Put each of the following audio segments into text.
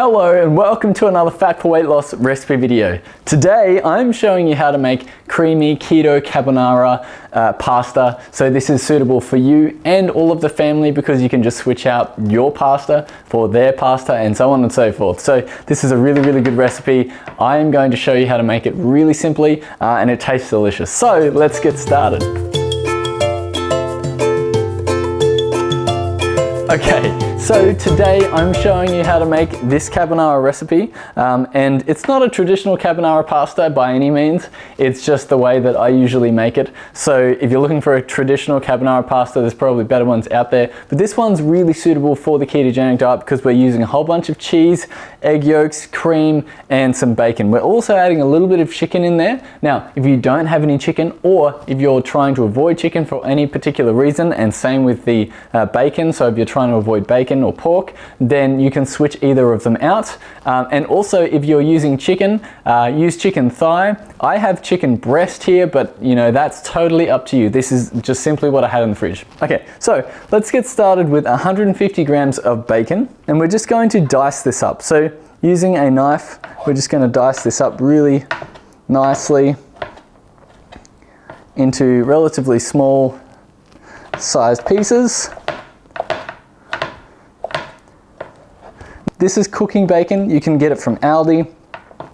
Hello and welcome to another Fat for Weight Loss recipe video. Today I'm showing you how to make creamy keto carbonara pasta. So this is suitable for you and all of the family because you can just switch out your pasta for their pasta and so on and so forth. So this is a really good recipe. I am going to show you how to make it really simply and it tastes delicious. So let's get started. Okay, so today I'm showing you how to make this carbonara recipe, and it's not a traditional carbonara pasta by any means, it's just the way that I usually make it. So if you're looking for a traditional carbonara pasta, there's probably better ones out there, but this one's really suitable for the ketogenic diet because we're using a whole bunch of cheese, egg yolks, cream, and some bacon. We're also adding a little bit of chicken in there. Now, if you don't have any chicken, or if you're trying to avoid chicken for any particular reason, and same with the bacon, so if you're trying to avoid bacon or pork, then you can switch either of them out. And also if you're using chicken, use chicken thigh. I have chicken breast here, but you know, that's totally up to you. This is just simply what I had in the fridge. Okay, so let's get started with 150 grams of bacon, and we're just going to dice this up. So using a knife, we're just going to dice this up really nicely into relatively small sized pieces. This is cooking bacon. You can get it from Aldi.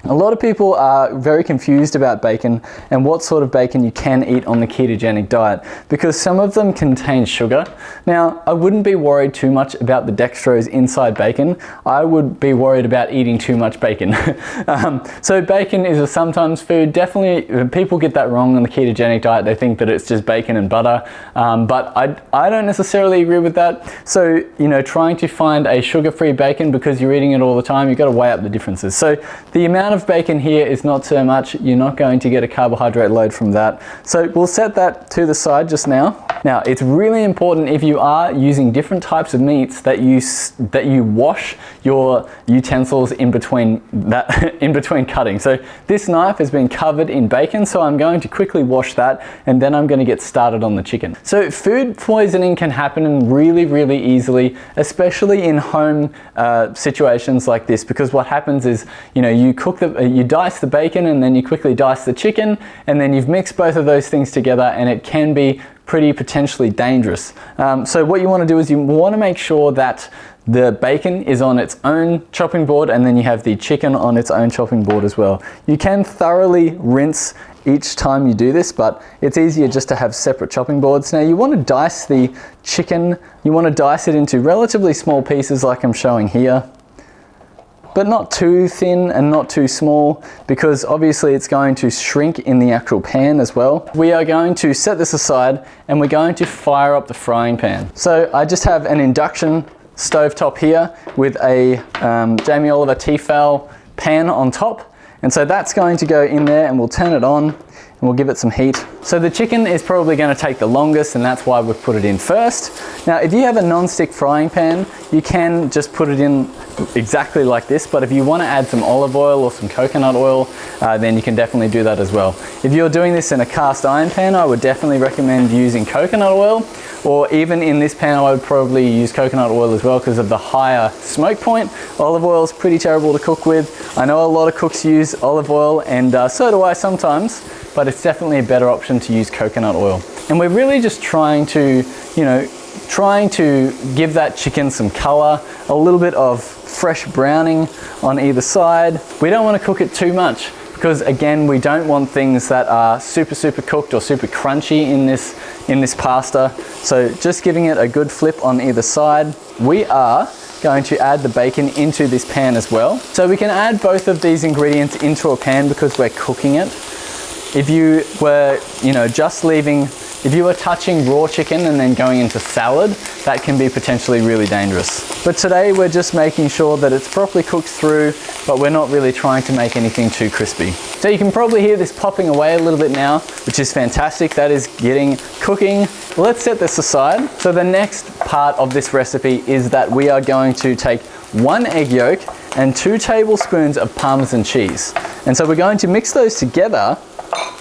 A lot of people are very confused about bacon and what sort of bacon you can eat on the ketogenic diet because some of them contain sugar. Now, I wouldn't be worried too much about the dextrose inside bacon. I would be worried about eating too much bacon. So bacon is a sometimes food. Definitely, people get that wrong on the ketogenic diet. They think that it's just bacon and butter, but I don't necessarily agree with that. So, you know, trying to find a sugar-free bacon because you're eating it all the time, you've got to weigh up the differences. So the amount of bacon here is not so much. You're not going to get a carbohydrate load from that. So we'll set that to the side just now. Now, it's really important if you are using different types of meats that you wash your utensils in between cutting. So this knife has been covered in bacon, so I'm going to quickly wash that and then I'm going to get started on the chicken. So food poisoning can happen really easily, especially in home situations like this, because what happens is, you know, you dice the bacon and then you quickly dice the chicken, and then you've mixed both of those things together and it can be pretty potentially dangerous. So what you want to do is you want to make sure that the bacon is on its own chopping board and then you have the chicken on its own chopping board as well. You can thoroughly rinse each time you do this, but it's easier just to have separate chopping boards. Now you want to dice the chicken, you want to dice it into relatively small pieces like I'm showing here, but not too thin and not too small because obviously it's going to shrink in the actual pan as well. We are going to set this aside and we're going to fire up the frying pan. So I just have an induction stovetop here with a Jamie Oliver Tefal pan on top. And so that's going to go in there and we'll turn it on and we'll give it some heat. So the chicken is probably going to take the longest and that's why we've put it in first. Now, if you have a non-stick frying pan, you can just put it in exactly like this, but if you want to add some olive oil or some coconut oil, then you can definitely do that as well. If you're doing this in a cast iron pan, I would definitely recommend using coconut oil, or even in this pan I would probably use coconut oil as well because of the higher smoke point. Olive oil is pretty terrible to cook with. I know a lot of cooks use olive oil and so do I sometimes, but it's definitely a better option to use coconut oil. And we're really just trying to, you know, give that chicken some color, a little bit of fresh browning on either side. We don't want to cook it too much because again, we don't want things that are super cooked or super crunchy in this pasta. So just giving it a good flip on either side. We are going to add the bacon into this pan as well. So we can add both of these ingredients into a pan because we're cooking it. If you were, you know, if you were touching raw chicken and then going into salad, that can be potentially really dangerous. But today we're just making sure that it's properly cooked through, but we're not really trying to make anything too crispy. So you can probably hear this popping away a little bit now, which is fantastic. That is getting cooking. Let's set this aside. So the next part of this recipe is that we are going to take 1 egg yolk and 2 tablespoons of Parmesan cheese. And so we're going to mix those together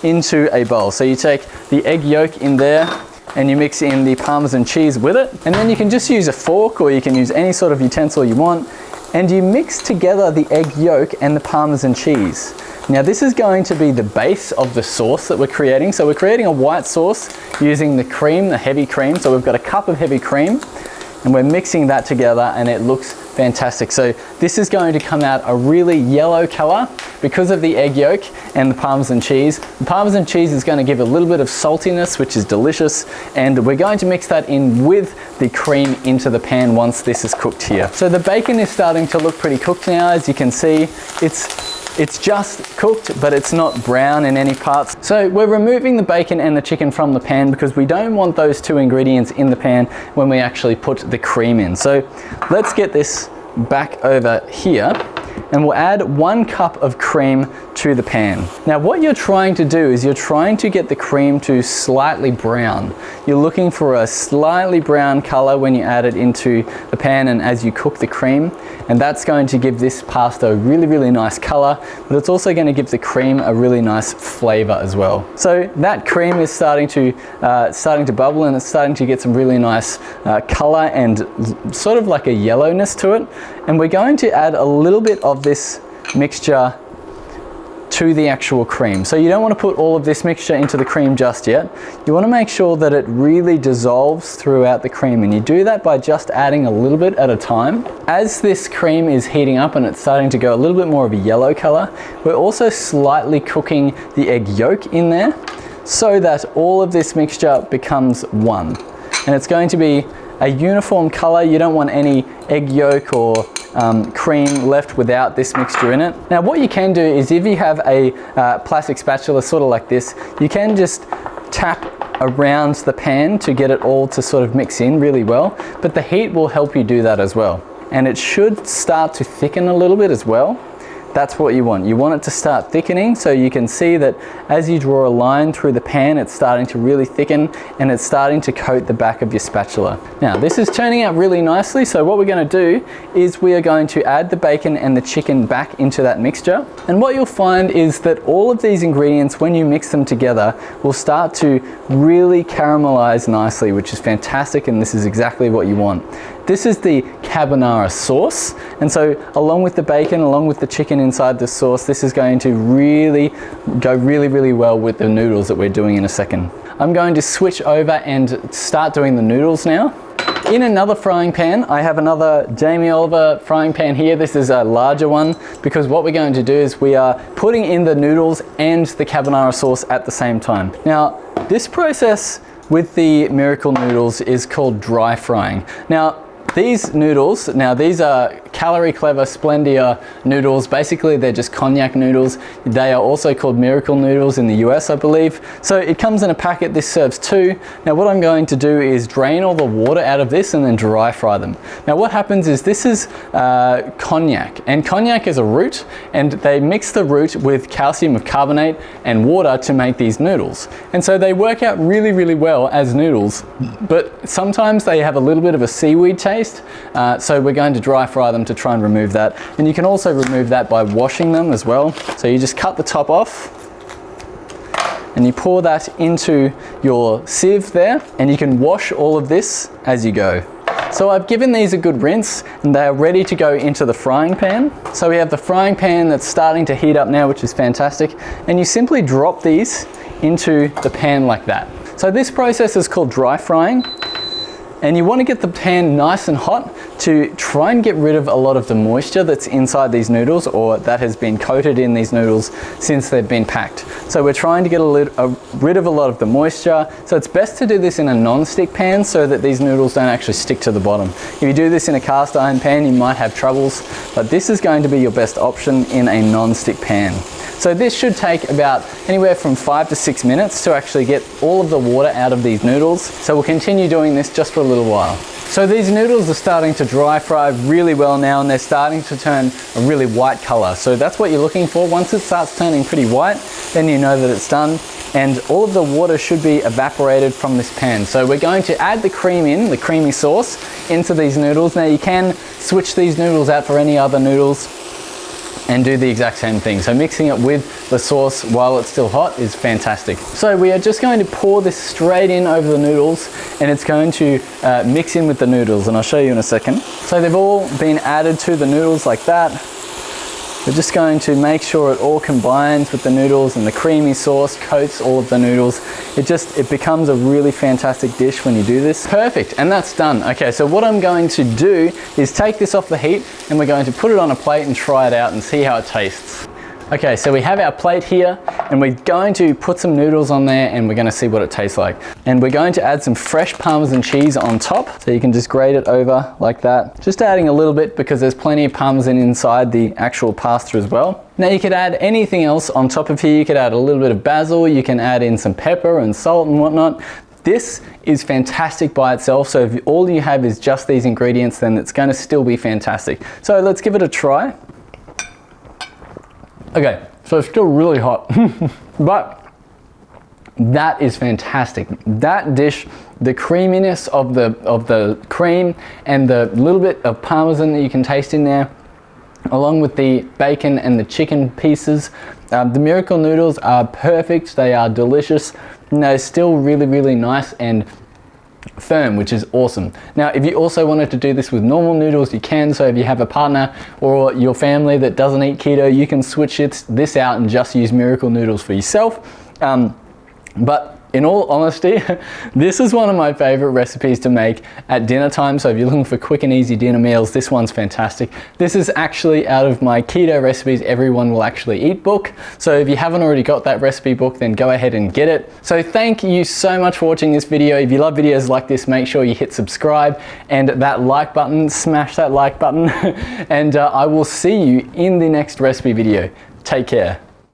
into a bowl. So you take the egg yolk in there and you mix in the Parmesan cheese with it, and then you can just use a fork or you can use any sort of utensil you want and you mix together the egg yolk and the Parmesan cheese. Now this is going to be the base of the sauce that we're creating. So we're creating a white sauce using the cream, the heavy cream. So we've got a cup of heavy cream and we're mixing that together and it looks fantastic. So this is going to come out a really yellow color because of the egg yolk and the Parmesan cheese. The Parmesan cheese is going to give a little bit of saltiness, which is delicious. And we're going to mix that in with the cream into the pan once this is cooked here. So the bacon is starting to look pretty cooked now. As you can see, it's just cooked, but it's not brown in any parts. So we're removing the bacon and the chicken from the pan because we don't want those two ingredients in the pan when we actually put the cream in. So let's get this back over here and we'll add 1 cup of cream to the pan. Now what you're trying to do is you're trying to get the cream to slightly brown. You're looking for a slightly brown color when you add it into the pan and as you cook the cream, and that's going to give this pasta a really, really nice color, but it's also going to give the cream a really nice flavor as well. So that cream is starting to bubble and it's starting to get some really nice color and sort of like a yellowness to it. And we're going to add a little bit of this mixture to the actual cream. So you don't want to put all of this mixture into the cream just yet. You want to make sure that it really dissolves throughout the cream, and you do that by just adding a little bit at a time. As this cream is heating up and it's starting to go a little bit more of a yellow color, we're also slightly cooking the egg yolk in there so that all of this mixture becomes one. And it's going to be a uniform color. You don't want any egg yolk or cream left without this mixture in it. Now what you can do is if you have a plastic spatula sort of like this, you can just tap around the pan to get it all to sort of mix in really well, but the heat will help you do that as well. And it should start to thicken a little bit as well. That's what you want. You want it to start thickening, so you can see that as you draw a line through the pan, it's starting to really thicken and it's starting to coat the back of your spatula. Now this is turning out really nicely, so what we're going to do is we are going to add the bacon and the chicken back into that mixture. And what you'll find is that all of these ingredients, when you mix them together, will start to really caramelize nicely, which is fantastic, and this is exactly what you want. This is the carbonara sauce, and so along with the bacon, along with the chicken inside the sauce, this is going to really go really well with the noodles that we're doing in a second. I'm going to switch over and start doing the noodles now. In another frying pan, I have another Jamie Oliver frying pan here. This is a larger one because what we're going to do is we are putting in the noodles and the carbonara sauce at the same time. Now, this process with the Miracle noodles is called dry frying. Now, these noodles, these are Calorie Clever Splendia noodles. Basically, they're just cognac noodles. They are also called Miracle noodles in the US, I believe. So it comes in a packet. This serves 2. Now what I'm going to do is drain all the water out of this and then dry fry them. Now what happens is this is cognac, and cognac is a root, and they mix the root with calcium carbonate and water to make these noodles. And so they work out really well as noodles, but sometimes they have a little bit of a seaweed taste. So we're going to dry fry them to try and remove that. And you can also remove that by washing them as well. So you just cut the top off and you pour that into your sieve there, and you can wash all of this as you go. So I've given these a good rinse and they are ready to go into the frying pan. So we have the frying pan that's starting to heat up now, which is fantastic. And you simply drop these into the pan like that. So this process is called dry frying. And you want to get the pan nice and hot to try and get rid of a lot of the moisture that's inside these noodles, or that has been coated in these noodles since they've been packed. So we're trying to get rid of a lot of the moisture. So it's best to do this in a non-stick pan so that these noodles don't actually stick to the bottom. If you do this in a cast iron pan, you might have troubles, but this is going to be your best option in a non-stick pan. So this should take about anywhere from 5 to 6 minutes to actually get all of the water out of these noodles. So we'll continue doing this just for a little while. So these noodles are starting to dry fry really well now, and they're starting to turn a really white color. So that's what you're looking for. Once it starts turning pretty white, then you know that it's done. And all of the water should be evaporated from this pan. So we're going to add the cream in, the creamy sauce, into these noodles. Now you can switch these noodles out for any other noodles, and do the exact same thing. So mixing it with the sauce while it's still hot is fantastic. So we are just going to pour this straight in over the noodles, and it's going to mix in with the noodles, and I'll show you in a second. So they've all been added to the noodles like that. We're just going to make sure it all combines with the noodles, and the creamy sauce coats all of the noodles. It becomes a really fantastic dish when you do this. Perfect, and that's done. Okay, so what I'm going to do is take this off the heat, and we're going to put it on a plate and try it out and see how it tastes. Okay, so we have our plate here, and we're going to put some noodles on there, and we're going to see what it tastes like. And we're going to add some fresh Parmesan cheese on top. So you can just grate it over like that. Just adding a little bit because there's plenty of Parmesan inside the actual pasta as well. Now you could add anything else on top of here. You could add a little bit of basil. You can add in some pepper and salt and whatnot. This is fantastic by itself. So if all you have is just these ingredients, then it's going to still be fantastic. So let's give it a try. Okay, so it's still really hot, but that is fantastic. That dish, the creaminess of the cream and the little bit of Parmesan that you can taste in there, along with the bacon and the chicken pieces. The miracle noodles are perfect. They are delicious. And they're still really, really nice and firm, which is awesome. Now, if you also wanted to do this with normal noodles, you can. So if you have a partner or your family that doesn't eat keto, you can switch this out and just use miracle noodles for yourself. But in all honesty, this is one of my favorite recipes to make at dinner time. So if you're looking for quick and easy dinner meals, this one's fantastic. This is actually out of my keto recipes everyone will actually eat book. So if you haven't already got that recipe book, then go ahead and get it. So thank you so much for watching this video. If you love videos like this, make sure you hit subscribe and that like button, smash that like button. And I will see you in the next recipe video. Take care.